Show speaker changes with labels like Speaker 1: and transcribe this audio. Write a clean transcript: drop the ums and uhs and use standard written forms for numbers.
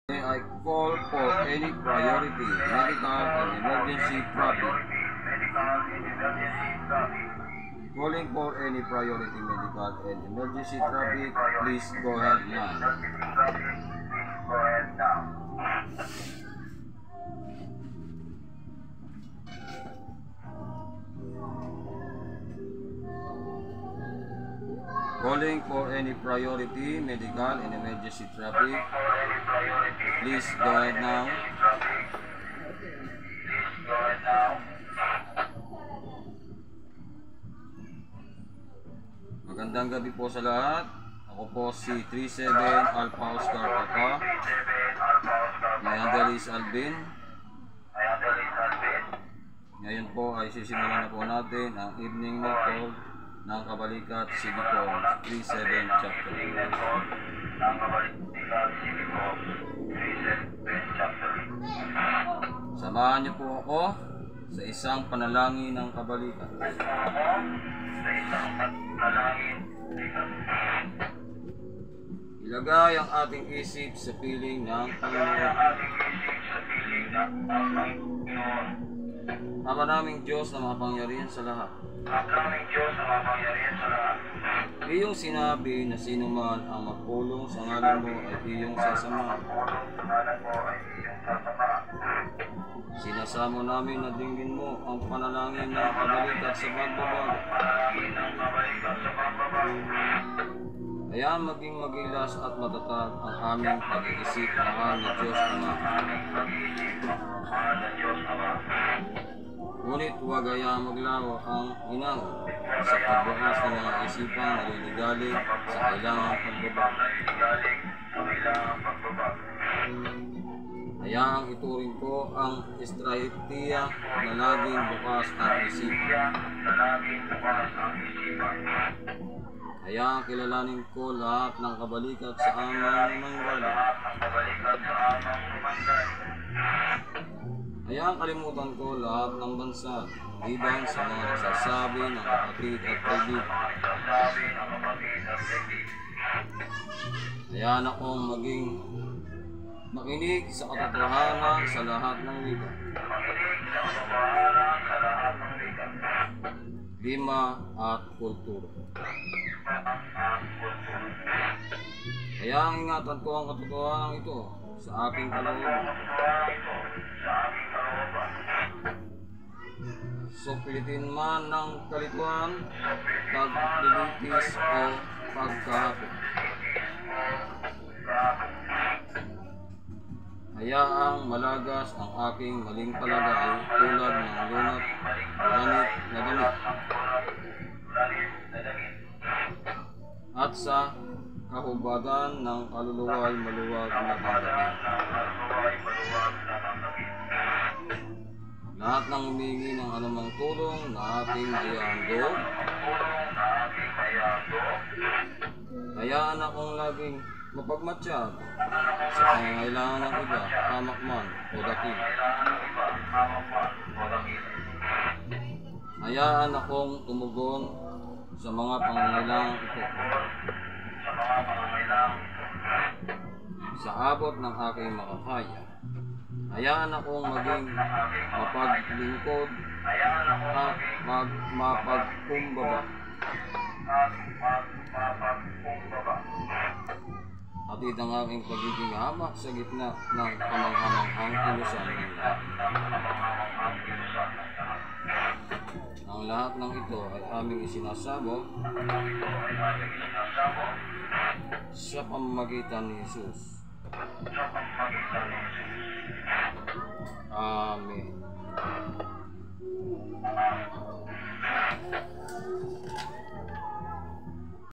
Speaker 1: I call for any priority medical and emergency traffic. Calling for any priority medical and emergency traffic. Please go ahead now. Calling for any priority medical and emergency traffic. Please go ahead now. Magandang gabi po sa lahat. Ako po si 37 Alpha Oscar Papa. My handle is Alvin. Ngayon po ay sisimulan na po natin ang evening call ng Kabalikat Civicom 37 chapter. Samahan niyo po ako sa isang panalangin ng kabalikat. Ilagay ang ating isip sa piling ng Panginoon. Ama naming Diyos na makapangyarihan sa lahat. Iyong sinabi na sino man ang magpulong sa ngalan mo ay iyong sasamahan. Sinasamo namin na dinggin mo ang panalangin ng kabalikat sa pagbabago. Kaya maging magilas at matatag ang aming pag-iisip, mahal na Diyos Ama. Ngunit huwag hayaan maglaho ang inang sa pagbukas ng mga isipang naliligalig sa kailangang pagbabago. Hayaang ituring ko ang estratehiya na laging bukas ang isipan. Hayaang kilalanin ko lahat ng kabalikat sa amang manggaling. Hayaang kalimutan ko lahat ng bansa, ibang sa mga nagsasabi ng kapatid at kaibigan. Hayaan akong maging makinig sa katotohanan sa lahat ng wika. Lima at kultura. Hayaang ingatan ko ang katotohanan ito sa aking kalooban. Suplitin man ng kalituan, paglilitis o pagkahapon. Hayaang malagas ang aking maling palagay tulad ng lunat, ganit na damit. At sa kahubagan ng kaluluwa'y maluwag na tanggapin. Lahat ng humingi ng anumang tulong na aking maihandog, hayaan akong laging mapagmatsyag sa pangangailangan ng iba, hamak man o dakil. Hayaan akong tumugon sa mga pangangailangan ito sa abot ng aking makakaya. Hayaan akong maging mapaglingkod at mapagkumbaba. Hatid ang aking pagiging hamak sa gitna ng kamanghamanghang kilusan ng lahat. Ang lahat ng ito ay aming isinasabog sa pamamagitan ni Jesus. Amen.